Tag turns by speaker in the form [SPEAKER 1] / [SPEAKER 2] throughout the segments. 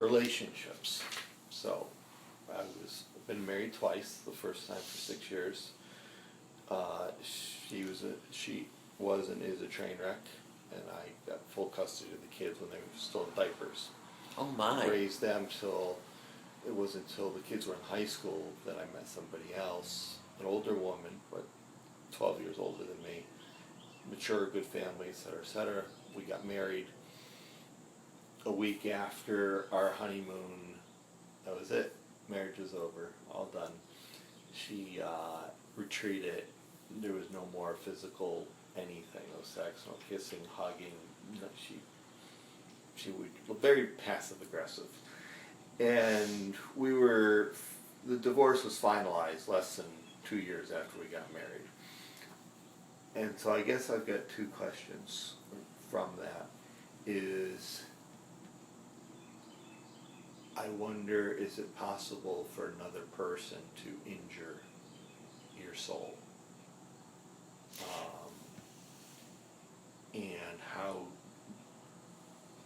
[SPEAKER 1] Relationships. So been married twice. The first time for 6 years. She was and is a train wreck, and I got full custody of the kids when they were still in diapers.
[SPEAKER 2] Oh my!
[SPEAKER 1] Raised them till it wasn't until the kids were in high school that I met somebody else, an older woman, but 12 years older than me, mature, good family, etc., etc. We got married. A week after our honeymoon, that was it. Marriage was over, all done. She retreated. There was no more physical anything, no sex, no kissing, hugging. No, she would very passive aggressive, and the divorce was finalized less than 2 years after we got married. And so I guess I've got two questions from that. Is I wonder, is it possible for another person to injure your soul? And how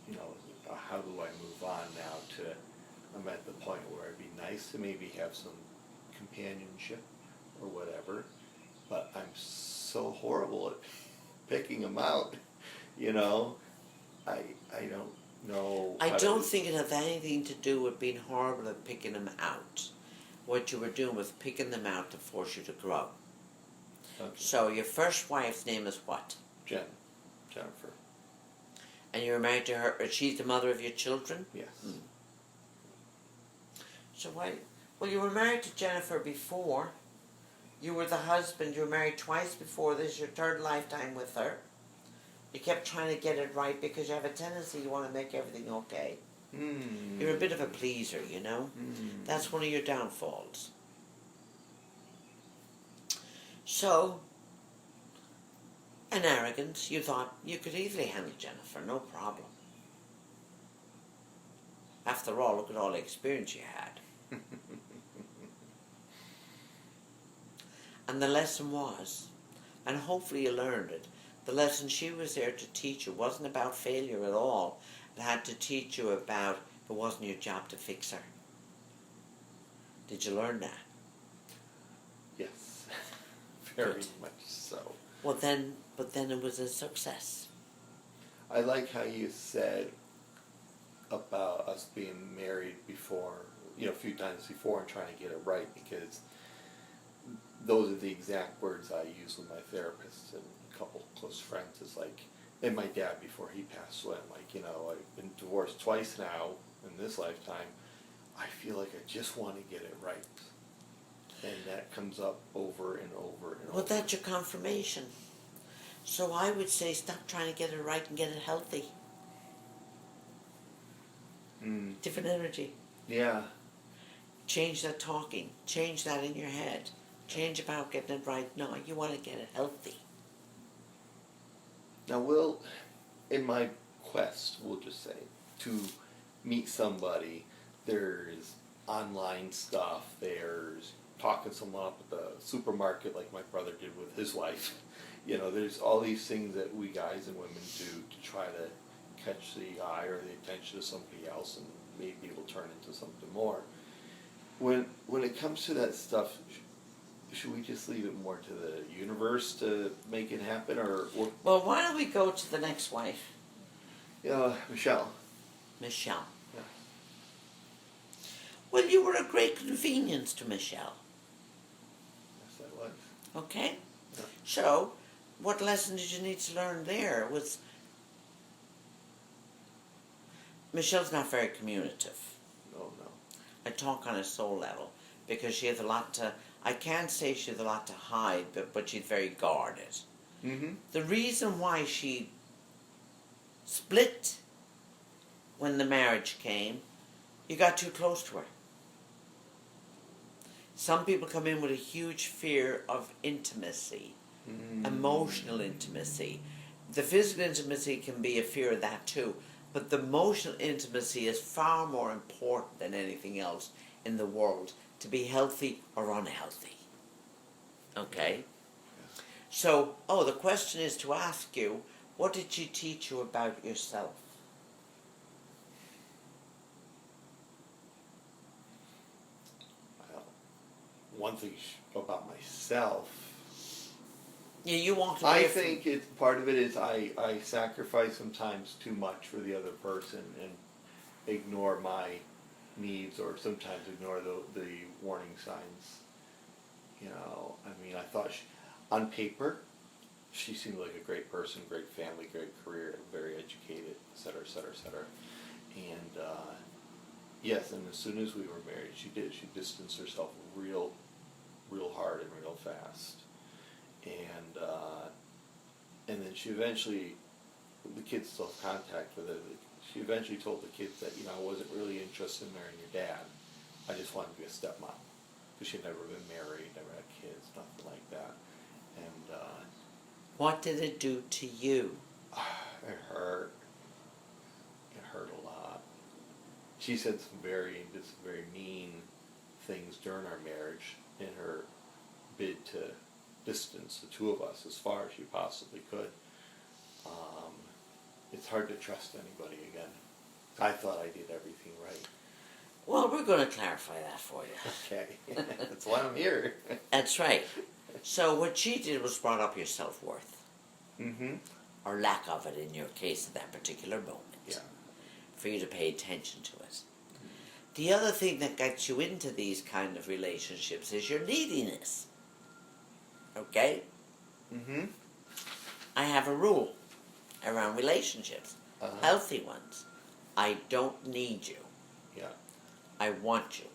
[SPEAKER 1] do I move on now I'm at the point where it'd be nice to maybe have some companionship or whatever, but I'm so horrible at picking them out, I don't know.
[SPEAKER 2] I don't think it has anything to do with being horrible at picking them out. What you were doing was picking them out to force you to grow.
[SPEAKER 1] Okay.
[SPEAKER 2] So your first wife's name is what?
[SPEAKER 1] Jennifer.
[SPEAKER 2] And you were married to her. She's the mother of your children?
[SPEAKER 1] Yes.
[SPEAKER 2] So why? Well, you were married to Jennifer before. You were the husband. You were married twice before this. Your third lifetime with her. You kept trying to get it right because you have a tendency you want to make everything okay. You're a bit of a pleaser, That's one of your downfalls. So, and arrogance, you thought you could easily handle Jennifer, no problem. After all, look at all the experience you had. And the lesson was, and hopefully you learned it, the lesson she was there to teach you wasn't about failure at all. It had to teach you about it wasn't your job to fix her. Did you learn that?
[SPEAKER 1] Yes, very much so.
[SPEAKER 2] Well then, but then it was a success.
[SPEAKER 1] I like how you said about us being married before, a few times before and trying to get it right, because those are the exact words I use with my therapist and a couple close friends. Is like, and my dad before he passed away, I'm like, I've been divorced twice now in this lifetime. I feel like I just want to get it right. And that comes up over and over and over.
[SPEAKER 2] Well, that's your confirmation. So I would say stop trying to get it right and get it healthy. Different energy.
[SPEAKER 1] Yeah.
[SPEAKER 2] Change that talking. Change that in your head. Change about getting it right. No, you want to get it healthy.
[SPEAKER 1] Now, in my quest, we'll just say, to meet somebody, there's online stuff, there's talking someone up at the supermarket like my brother did with his wife. There's all these things that we guys and women do to try to catch the eye or the attention of somebody else, and maybe it will turn into something more. When it comes to that stuff, should we just leave it more to the universe to make it happen, or?
[SPEAKER 2] Well, why don't we go to the next wife?
[SPEAKER 1] Michelle.
[SPEAKER 2] Michelle.
[SPEAKER 1] Yeah.
[SPEAKER 2] Well, you were a great convenience to Michelle.
[SPEAKER 1] Yes, I was.
[SPEAKER 2] Okay?
[SPEAKER 1] Yeah.
[SPEAKER 2] So, what lesson did you need to learn there? Was Michelle's not very communicative.
[SPEAKER 1] No.
[SPEAKER 2] I talk on a soul level because she has a lot to. I can't say she has a lot to hide, but she's very guarded.
[SPEAKER 1] Mm-hmm.
[SPEAKER 2] The reason why she split when the marriage came, you got too close to her. Some people come in with a huge fear of intimacy, emotional intimacy. The physical intimacy can be a fear of that too, but the emotional intimacy is far more important than anything else in the world to be healthy or unhealthy. Okay? So, the question is to ask you, what did she teach you about yourself?
[SPEAKER 1] Well, one thing about myself,
[SPEAKER 2] Yeah, you walked away
[SPEAKER 1] I
[SPEAKER 2] from...
[SPEAKER 1] think part of it is I sacrifice sometimes too much for the other person and ignore my needs, or sometimes ignore the warning signs. You know, I mean, I thought on paper, she seemed like a great person, great family, great career, very educated, et cetera, et cetera, et cetera. And yes, and as soon as we were married, she distanced herself real hard and real fast. And then she eventually, the kids still have contact with her. She eventually told the kids that, I wasn't really interested in marrying your dad. I just wanted to be a stepmom. Because she'd never been married, never had kids, nothing like that. And
[SPEAKER 2] What did it do to you?
[SPEAKER 1] it hurt. It hurt a lot. She said some very mean things during our marriage in her bid to distance the two of us as far as she possibly could. It's hard to trust anybody again. I thought I did everything right.
[SPEAKER 2] Well, we're going to clarify that for you.
[SPEAKER 1] Okay, that's why I'm here.
[SPEAKER 2] That's right. So what she did was brought up your self-worth.
[SPEAKER 1] Mm-hmm.
[SPEAKER 2] Or lack of it in your case at that particular moment.
[SPEAKER 1] Yeah.
[SPEAKER 2] For you to pay attention to it. The other thing that gets you into these kind of relationships is your neediness. Okay?
[SPEAKER 1] Mm-hmm.
[SPEAKER 2] I have a rule around relationships. Healthy ones. I don't need you.
[SPEAKER 1] Yeah.
[SPEAKER 2] I want you.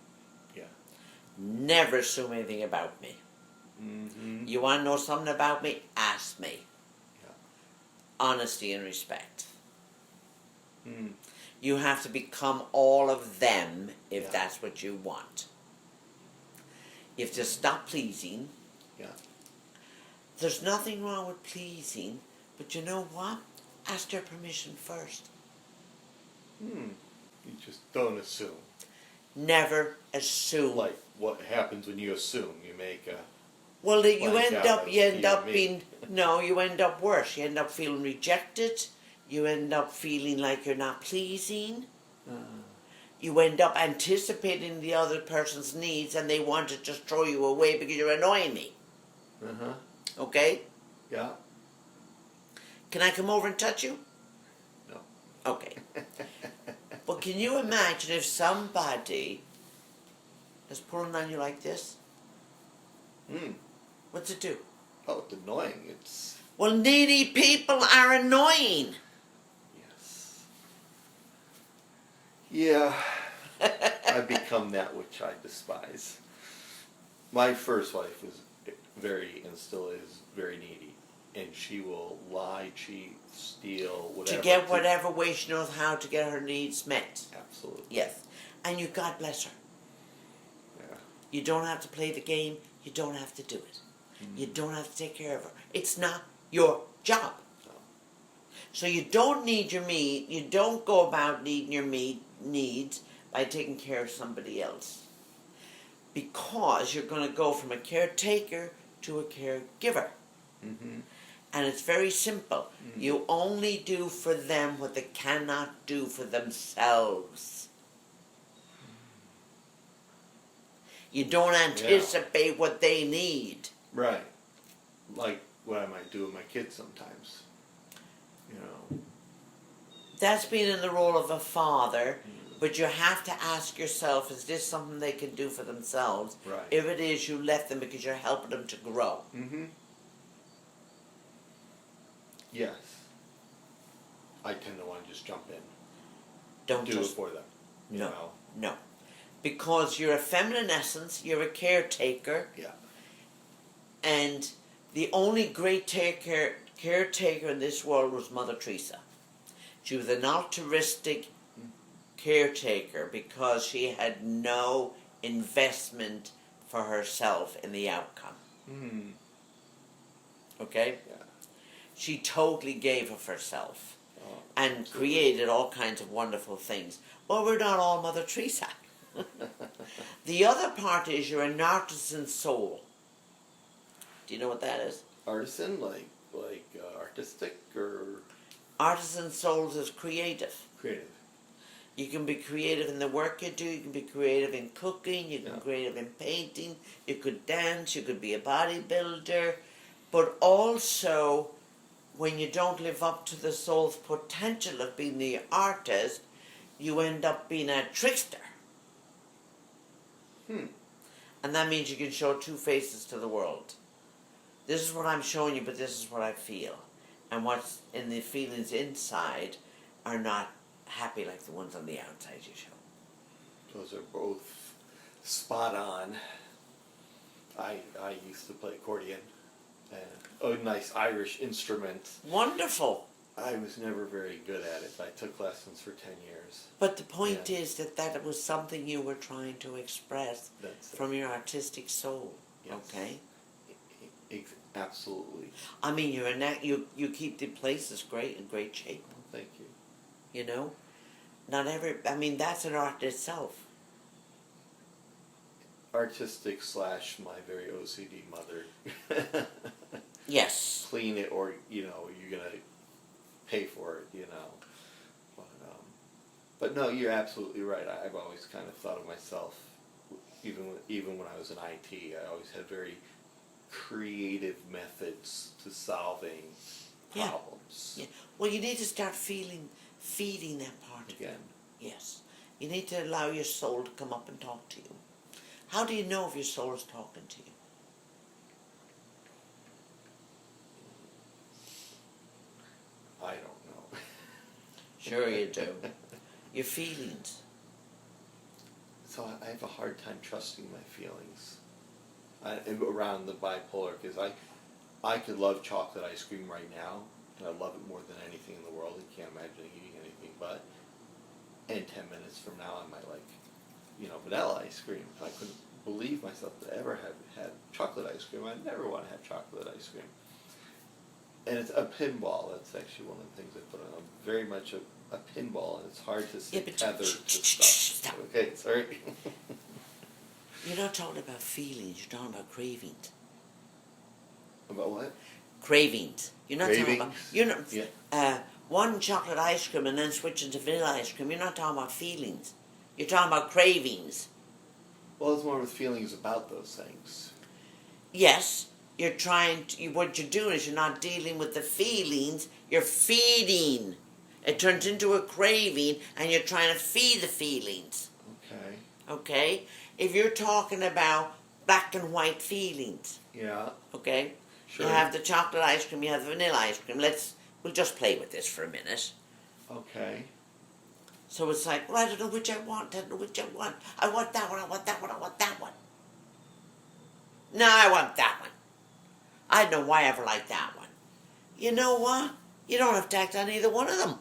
[SPEAKER 1] Yeah.
[SPEAKER 2] Never assume anything about me.
[SPEAKER 1] Mm-hmm.
[SPEAKER 2] You want to know something about me? Ask me.
[SPEAKER 1] Yeah.
[SPEAKER 2] Honesty and respect.
[SPEAKER 1] Mm.
[SPEAKER 2] You have to become all of them if
[SPEAKER 1] Yeah.
[SPEAKER 2] that's what you want. You have to stop pleasing.
[SPEAKER 1] Yeah.
[SPEAKER 2] There's nothing wrong with pleasing, but you know what? Ask their permission first.
[SPEAKER 1] You just don't assume.
[SPEAKER 2] Never assume.
[SPEAKER 1] Like what happens when you assume? You make a...
[SPEAKER 2] Well, you
[SPEAKER 1] Blank
[SPEAKER 2] end
[SPEAKER 1] out
[SPEAKER 2] up,
[SPEAKER 1] as
[SPEAKER 2] you end
[SPEAKER 1] you
[SPEAKER 2] up
[SPEAKER 1] and me.
[SPEAKER 2] being, no, you end up worse. You end up feeling rejected. You end up feeling like you're not pleasing. You end up anticipating the other person's needs and they want to just throw you away because you're annoying me.
[SPEAKER 1] Uh-huh.
[SPEAKER 2] Okay?
[SPEAKER 1] Yeah.
[SPEAKER 2] Can I come over and touch you?
[SPEAKER 1] No.
[SPEAKER 2] Okay. But can you imagine if somebody is pulling on you like this? What's it do?
[SPEAKER 1] Oh, it's annoying. It's...
[SPEAKER 2] Well, needy people are annoying.
[SPEAKER 1] Yes. Yeah. I become that which I despise. My first wife was very, and still is, very needy. And she will lie, cheat, steal, whatever.
[SPEAKER 2] To get whatever way she knows how to get her needs met.
[SPEAKER 1] Absolutely.
[SPEAKER 2] Yes. And you, God bless her.
[SPEAKER 1] Yeah.
[SPEAKER 2] You don't have to play the game. You don't have to do it. You don't have to take care of her. It's not your job.
[SPEAKER 1] No.
[SPEAKER 2] So you don't need your meat. You don't go about needing your needs by taking care of somebody else. Because you're going to go from a caretaker to a caregiver.
[SPEAKER 1] Mm-hmm.
[SPEAKER 2] And it's very simple. You only do for them what they cannot do for themselves. You don't anticipate what they need.
[SPEAKER 1] Right. Like what I might do with my kids sometimes. You know.
[SPEAKER 2] That's being in the role of a father, but you have to ask yourself, is this something they can do for themselves?
[SPEAKER 1] Right.
[SPEAKER 2] If it is, you let them because you're helping them to grow.
[SPEAKER 1] Mm-hmm. Yes. I tend to want to just jump in.
[SPEAKER 2] Don't
[SPEAKER 1] do
[SPEAKER 2] just
[SPEAKER 1] it for them. You
[SPEAKER 2] no,
[SPEAKER 1] know?
[SPEAKER 2] no, because you're a feminine essence. You're a caretaker,
[SPEAKER 1] Yeah.
[SPEAKER 2] and the only great caretaker in this world was Mother Teresa. She was an altruistic caretaker because she had no investment for herself in the outcome.
[SPEAKER 1] Mm.
[SPEAKER 2] Okay?
[SPEAKER 1] Yeah.
[SPEAKER 2] She totally gave of herself
[SPEAKER 1] Oh,
[SPEAKER 2] and
[SPEAKER 1] absolutely.
[SPEAKER 2] created all kinds of wonderful things. Well, we're not all Mother Teresa. The other part is you're an artisan soul. Do you know what that is?
[SPEAKER 1] Artisan, like artistic or
[SPEAKER 2] Artisan souls is creative.
[SPEAKER 1] creative.
[SPEAKER 2] You can be creative in the work you do, you can be creative in cooking, you can be
[SPEAKER 1] Yeah.
[SPEAKER 2] creative in painting, you could dance, you could be a bodybuilder, but also when you don't live up to the soul's potential of being the artist, you end up being a trickster. And that means you can show two faces to the world. This is what I'm showing you, but this is what I feel. And what's in the feelings inside are not happy like the ones on the outside you show.
[SPEAKER 1] Those are both spot on. I used to play accordion, a nice Irish instrument.
[SPEAKER 2] Wonderful.
[SPEAKER 1] I was never very good at it. I took lessons for 10 years.
[SPEAKER 2] But the point
[SPEAKER 1] Yeah.
[SPEAKER 2] is that was something you were trying to express
[SPEAKER 1] That's
[SPEAKER 2] from your artistic soul.
[SPEAKER 1] Yes.
[SPEAKER 2] Okay?
[SPEAKER 1] Absolutely.
[SPEAKER 2] I mean, you keep the places in great shape.
[SPEAKER 1] Thank you.
[SPEAKER 2] You know? That's an art itself.
[SPEAKER 1] Artistic / my very OCD mother.
[SPEAKER 2] Yes.
[SPEAKER 1] Clean it or, you're going to pay for it, But no, you're absolutely right. I've always kind of thought of myself, even when I was in IT, I always had very creative methods to solving problems.
[SPEAKER 2] Yeah. Well, you need to start feeding that part of you.
[SPEAKER 1] Again.
[SPEAKER 2] Yes. You need to allow your soul to come up and talk to you. How do you know if your soul is talking to you?
[SPEAKER 1] I don't know.
[SPEAKER 2] Sure you do. Your feelings.
[SPEAKER 1] So I have a hard time trusting my feelings around the bipolar, because I could love chocolate ice cream right now, and I love it more than anything in the world. I can't imagine eating anything but. And 10 minutes from now, I might like, vanilla ice cream. I couldn't believe myself to ever have had chocolate ice cream. I never want to have chocolate ice cream. And it's a pinball. That's actually one of the things I put on. I'm very much a pinball, and it's hard to stay tethered to stuff.
[SPEAKER 2] Stop.
[SPEAKER 1] Okay, sorry.
[SPEAKER 2] You're not talking about feelings, you're talking about cravings.
[SPEAKER 1] About what?
[SPEAKER 2] Cravings. You're not talking about...
[SPEAKER 1] Cravings? Yeah.
[SPEAKER 2] One chocolate ice cream and then switching to vanilla ice cream, you're not talking about feelings. You're talking about cravings.
[SPEAKER 1] Well, it's more with feelings about those things.
[SPEAKER 2] Yes, you're trying to... What you're doing is you're not dealing with the feelings, you're feeding. It turns into a craving and you're trying to feed the feelings.
[SPEAKER 1] Okay.
[SPEAKER 2] Okay? If you're talking about black and white feelings,
[SPEAKER 1] Yeah.
[SPEAKER 2] okay?
[SPEAKER 1] Sure.
[SPEAKER 2] You have the chocolate ice cream, you have the vanilla ice cream. We'll just play with this for a minute.
[SPEAKER 1] Okay.
[SPEAKER 2] So it's like, well, I don't know which I want, I don't know which I want. I want that one, I want that one, I want that one. No, I want that one. I don't know why I ever liked that one. You know what? You don't have to act on either one of them.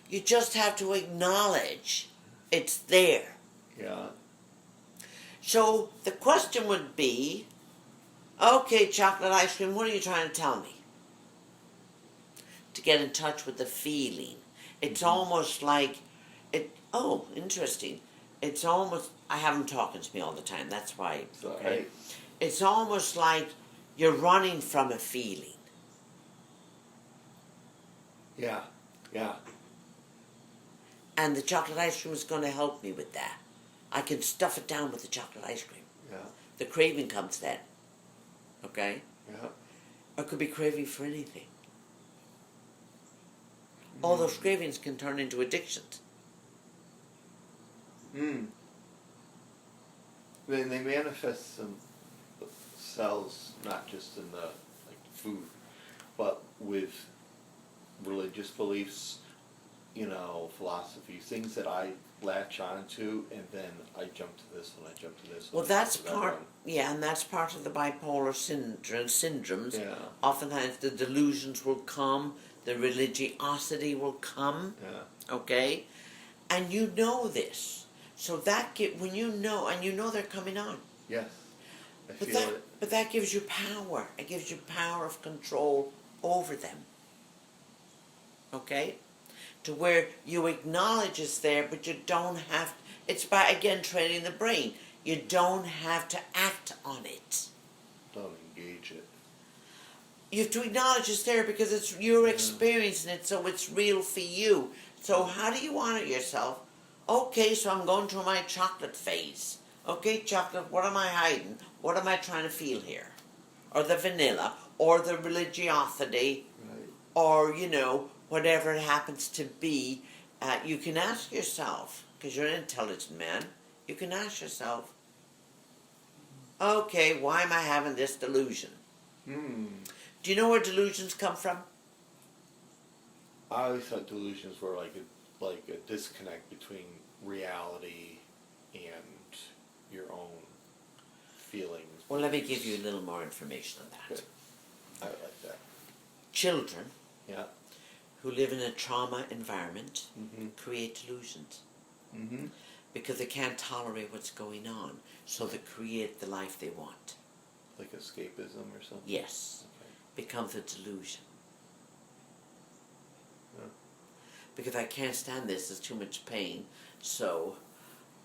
[SPEAKER 2] You just have to acknowledge it's there.
[SPEAKER 1] Yeah.
[SPEAKER 2] So the question would be, okay, chocolate ice cream, what are you trying to tell me? To get in touch with the feeling. It's almost like, interesting. It's almost, I have them talking to me all the time, that's why.
[SPEAKER 1] It's all right.
[SPEAKER 2] It's almost like you're running from a feeling.
[SPEAKER 1] Yeah. Yeah.
[SPEAKER 2] And the chocolate ice cream is going to help me with that. I can stuff it down with the chocolate ice cream.
[SPEAKER 1] Yeah.
[SPEAKER 2] The craving comes then. Okay?
[SPEAKER 1] Yeah.
[SPEAKER 2] Or it could be craving for anything. All those cravings can turn into addictions.
[SPEAKER 1] Then they manifest themselves not just in the food, but with religious beliefs, philosophies, things that I latch onto, and then I jump to this one, I jump to this one.
[SPEAKER 2] Well, that's
[SPEAKER 1] I jump to that
[SPEAKER 2] part,
[SPEAKER 1] one.
[SPEAKER 2] and that's part of the bipolar syndromes.
[SPEAKER 1] Yeah.
[SPEAKER 2] Oftentimes the delusions will come, the religiosity will come,
[SPEAKER 1] Yeah.
[SPEAKER 2] okay? And you know this, So that when you know, and you know they're coming on.
[SPEAKER 1] Yes. I
[SPEAKER 2] But
[SPEAKER 1] feel
[SPEAKER 2] that,
[SPEAKER 1] it.
[SPEAKER 2] but that gives you power. It gives you power of control over them. Okay? To where you acknowledge it's there, but you don't have, it's by, again, training the brain. You don't have to act on it.
[SPEAKER 1] Don't engage it.
[SPEAKER 2] You have to acknowledge it's there because it's you're experiencing it, so it's real for you. So how do you honor yourself? Okay, so I'm going through my chocolate phase. Okay, chocolate, what am I hiding? What am I trying to feel here? Or the vanilla, or the religiosity,
[SPEAKER 1] Right.
[SPEAKER 2] or, you know, whatever it happens to be. You can ask yourself, because you're an intelligent man, you can ask yourself, okay, why am I having this delusion? Do you know where delusions come from?
[SPEAKER 1] I always thought delusions were like a disconnect between reality and your own feelings.
[SPEAKER 2] Well, let me give you a little more information on that.
[SPEAKER 1] Good. I like that.
[SPEAKER 2] Children
[SPEAKER 1] Yeah.
[SPEAKER 2] who live in a trauma environment
[SPEAKER 1] Mm-hmm.
[SPEAKER 2] create delusions
[SPEAKER 1] Mm-hmm.
[SPEAKER 2] because they can't tolerate what's going on, so they create the life they want.
[SPEAKER 1] Like escapism or something?
[SPEAKER 2] Yes,
[SPEAKER 1] Okay.
[SPEAKER 2] becomes a delusion.
[SPEAKER 1] Yeah.
[SPEAKER 2] Because I can't stand this, there's too much pain, so,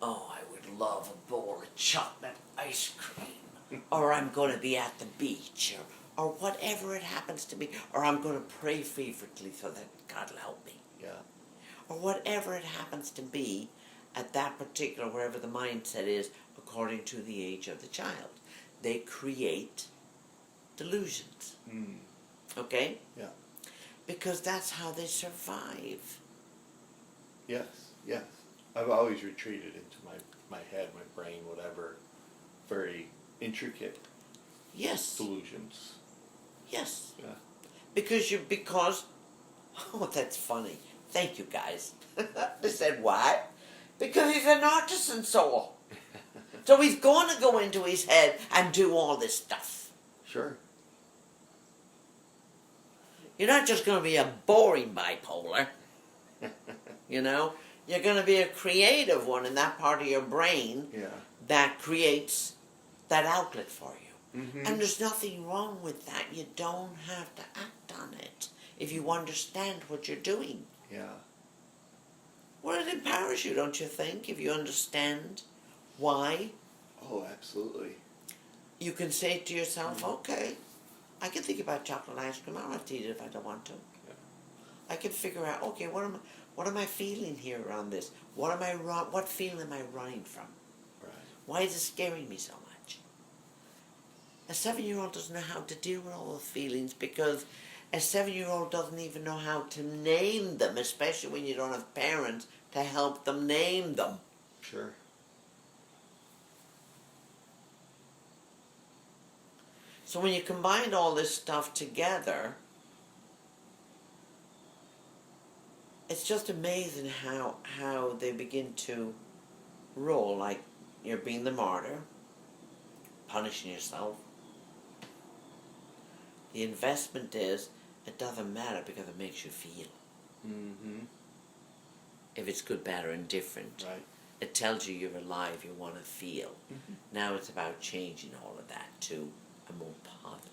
[SPEAKER 2] oh, I would love a bowl of chocolate ice cream, or I'm going to be at the beach, or whatever it happens to be, or I'm going to pray fervently so that God will help me.
[SPEAKER 1] Yeah.
[SPEAKER 2] Or whatever it happens to be at that particular, wherever the mindset is, according to the age of the child. They create delusions. Okay?
[SPEAKER 1] Yeah.
[SPEAKER 2] Because that's how they survive.
[SPEAKER 1] Yes. Yes. I've always retreated into my head, my brain, whatever, very intricate
[SPEAKER 2] Yes.
[SPEAKER 1] delusions.
[SPEAKER 2] Yes.
[SPEAKER 1] Yeah.
[SPEAKER 2] Because, oh, that's funny. Thank you, guys. They said, why? Because he's an artisan soul. So he's going to go into his head and do all this stuff.
[SPEAKER 1] Sure.
[SPEAKER 2] You're not just going to be a boring bipolar. You know? You're going to be a creative one in that part of your brain
[SPEAKER 1] Yeah.
[SPEAKER 2] that creates that outlet for you.
[SPEAKER 1] Mm-hmm.
[SPEAKER 2] And there's nothing wrong with that. You don't have to act on it if you understand what you're doing.
[SPEAKER 1] Yeah.
[SPEAKER 2] Well, it empowers you, don't you think, if you understand why?
[SPEAKER 1] Oh, absolutely.
[SPEAKER 2] You can say to yourself, okay, I can think about chocolate ice cream. I don't have to eat it if I don't want to.
[SPEAKER 1] Yeah.
[SPEAKER 2] I can figure out, okay, what am I feeling here around this? What feeling am I running from?
[SPEAKER 1] Right.
[SPEAKER 2] Why is it scaring me so much? A 7-year-old doesn't know how to deal with all those feelings because a 7-year-old doesn't even know how to name them, especially when you don't have parents to help them name them.
[SPEAKER 1] Sure.
[SPEAKER 2] So when you combine all this stuff together, it's just amazing how they begin to roll, like you're being the martyr, punishing yourself. The investment is, it doesn't matter because it makes you feel.
[SPEAKER 1] Mm-hmm.
[SPEAKER 2] If it's good, bad, or indifferent.
[SPEAKER 1] Right.
[SPEAKER 2] It tells you you're alive, you want to feel.
[SPEAKER 1] Mm-hmm.
[SPEAKER 2] Now it's about changing all of that to a more positive.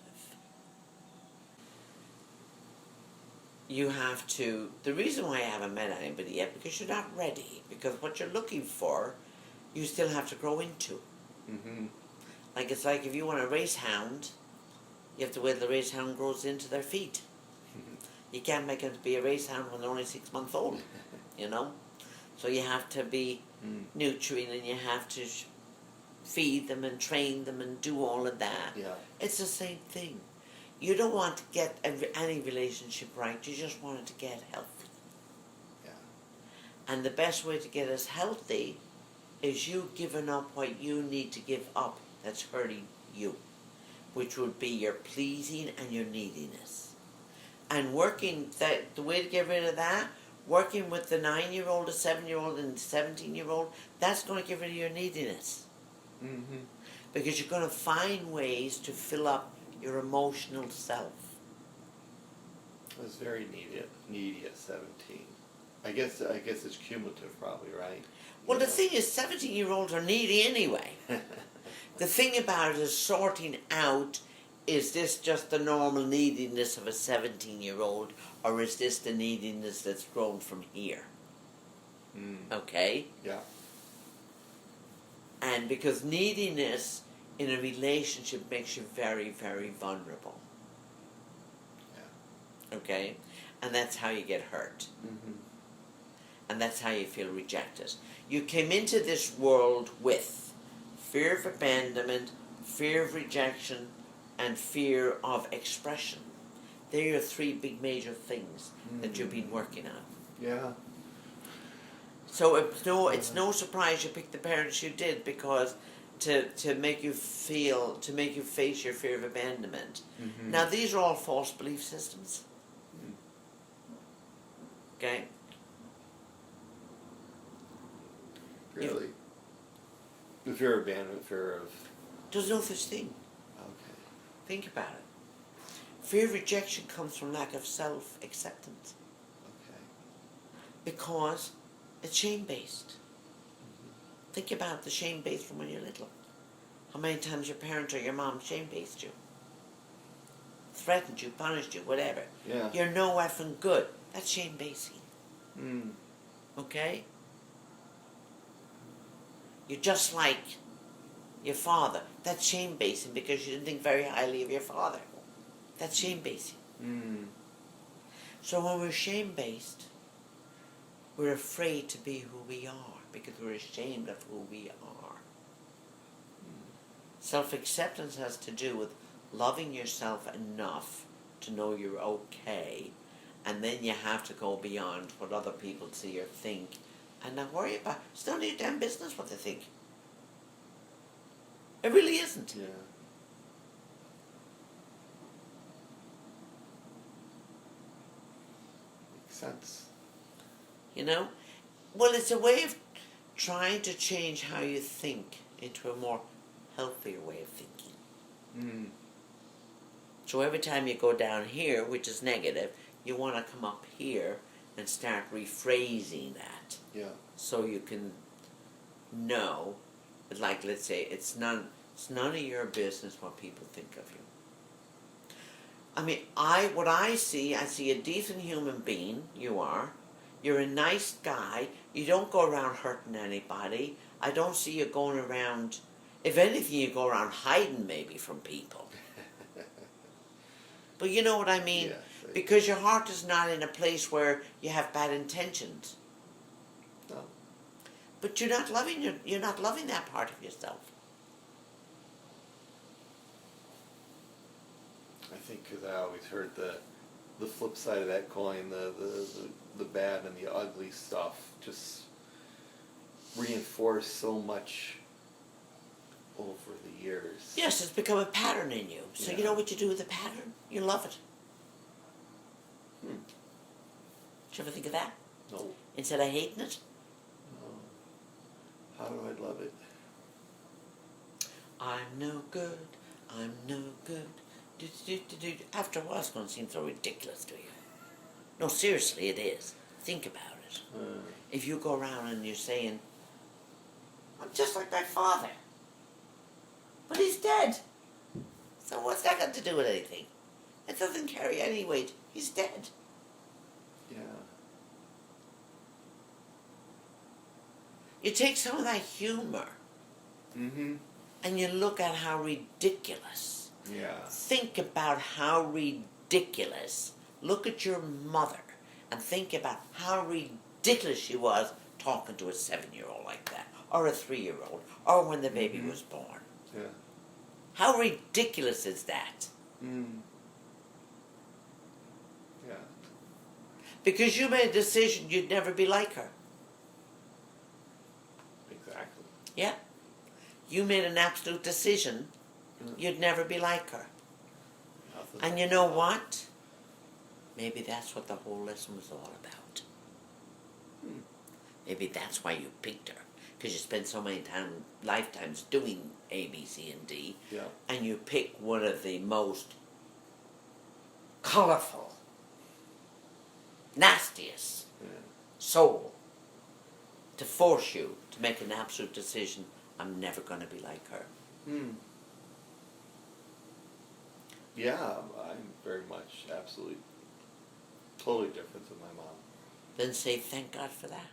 [SPEAKER 2] You have to, the reason why I haven't met anybody yet, because you're not ready. Because what you're looking for, you still have to grow into.
[SPEAKER 1] Mm-hmm.
[SPEAKER 2] Like it's like if you want a race hound, you have to wait till the race hound grows into their feet. You can't make them be a race hound when they're only 6 months old, you know? So you have to be nurturing and you have to feed them and train them and do all of that.
[SPEAKER 1] Yeah.
[SPEAKER 2] It's the same thing. You don't want to get any relationship right, you just want it to get healthy.
[SPEAKER 1] Yeah.
[SPEAKER 2] And the best way to get us healthy is you giving up what you need to give up that's hurting you, which would be your pleasing and your neediness. And working, the way to get rid of that, working with the 9-year-old, the 7-year-old, and the 17-year-old, that's going to get rid of your neediness.
[SPEAKER 1] Mm-hmm.
[SPEAKER 2] Because you're going to find ways to fill up your emotional self.
[SPEAKER 1] I was very needy at 17. I guess it's cumulative, probably, right?
[SPEAKER 2] Well,
[SPEAKER 1] You
[SPEAKER 2] the thing is, 17-year-olds are needy anyway. The thing about it is sorting out, is this just the normal neediness of a 17-year-old, or is this the neediness that's grown from here? Okay?
[SPEAKER 1] Yeah.
[SPEAKER 2] And because neediness in a relationship makes you very, very vulnerable.
[SPEAKER 1] Yeah.
[SPEAKER 2] Okay? And that's how you get hurt.
[SPEAKER 1] Mm-hmm.
[SPEAKER 2] And that's how you feel rejected. You came into this world with fear of abandonment, fear of rejection, and fear of expression. They're your three big major things that you've been working on.
[SPEAKER 1] Yeah.
[SPEAKER 2] So it's no surprise you picked the parents you did, because to make you face your fear of abandonment.
[SPEAKER 1] Mm-hmm.
[SPEAKER 2] Now these are all false belief systems. Okay?
[SPEAKER 1] Really? The fear of abandonment, fear of...
[SPEAKER 2] There's no such thing.
[SPEAKER 1] Okay.
[SPEAKER 2] Think about it. Fear of rejection comes from lack of self-acceptance.
[SPEAKER 1] Okay.
[SPEAKER 2] Because it's shame-based. Think about the shame-based from when you're little. How many times your parent or your mom shame-based you? Threatened you, punished you, whatever.
[SPEAKER 1] Yeah.
[SPEAKER 2] You're no effing good. That's shame-basing.
[SPEAKER 1] Mm.
[SPEAKER 2] Okay? You're just like your father. That's shame-basing because you didn't think very highly of your father. That's shame-basing.
[SPEAKER 1] Mm.
[SPEAKER 2] So when we're shame-based, we're afraid to be who we are because we're ashamed of who we are. Self-acceptance has to do with loving yourself enough to know you're okay, and then you have to go beyond what other people see or think and not worry about it. It's none of your damn business what they think. It really isn't.
[SPEAKER 1] Yeah. Makes sense.
[SPEAKER 2] You know? Well, it's a way of trying to change how you think into a more healthier way of thinking.
[SPEAKER 1] Mm.
[SPEAKER 2] So every time you go down here, which is negative, you want to come up here and start rephrasing that.
[SPEAKER 1] Yeah.
[SPEAKER 2] So you can know, like let's say, it's none of your business what people think of you. I mean, I see a decent human being, you are. You're a nice guy. You don't go around hurting anybody. I don't see you going around, if anything, you go around hiding maybe from people. But you know what I mean?
[SPEAKER 1] Yes,
[SPEAKER 2] Because your heart is not in a place where you have bad intentions.
[SPEAKER 1] No.
[SPEAKER 2] But you're not loving that part of yourself.
[SPEAKER 1] I think because I always heard the flip side of that coin, the bad and the ugly stuff just reinforced so much over the years.
[SPEAKER 2] Yes, it's become a pattern in you. So
[SPEAKER 1] Yeah.
[SPEAKER 2] you know what you do with the pattern? You love it.
[SPEAKER 1] Hmm.
[SPEAKER 2] Did you ever think of that?
[SPEAKER 1] No.
[SPEAKER 2] Instead of hating it?
[SPEAKER 1] No. How do I love it?
[SPEAKER 2] I'm no good. I'm no good. After a while, it's going to seem so ridiculous to you. No, seriously, it is. Think about it. If you go around and you're saying, I'm just like my father. But he's dead. So what's that got to do with anything? It doesn't carry any weight. He's dead.
[SPEAKER 1] Yeah.
[SPEAKER 2] You take some of that humor
[SPEAKER 1] Mm-hmm.
[SPEAKER 2] and you look at how ridiculous.
[SPEAKER 1] Yeah.
[SPEAKER 2] Think about how ridiculous. Look at your mother and think about how ridiculous she was talking to a 7-year-old like that, or a 3-year-old, or when the baby was born.
[SPEAKER 1] Yeah.
[SPEAKER 2] How ridiculous is that?
[SPEAKER 1] Mm. Yeah.
[SPEAKER 2] Because you made a decision you'd never be like her.
[SPEAKER 1] Exactly.
[SPEAKER 2] Yeah? You made an absolute decision you'd never be like her.
[SPEAKER 1] Nothing.
[SPEAKER 2] And you know what? Maybe that's what the whole lesson was all about. Maybe that's why you picked her. Because you spent so many lifetimes doing A, B, C, and D.
[SPEAKER 1] Yeah.
[SPEAKER 2] And you pick one of the most colourful, nastiest,
[SPEAKER 1] Yeah.
[SPEAKER 2] soul to force you to make an absolute decision. I'm never going to be like her.
[SPEAKER 1] Yeah, I'm very much, absolutely, totally different than my mom.
[SPEAKER 2] Then say, thank God for that.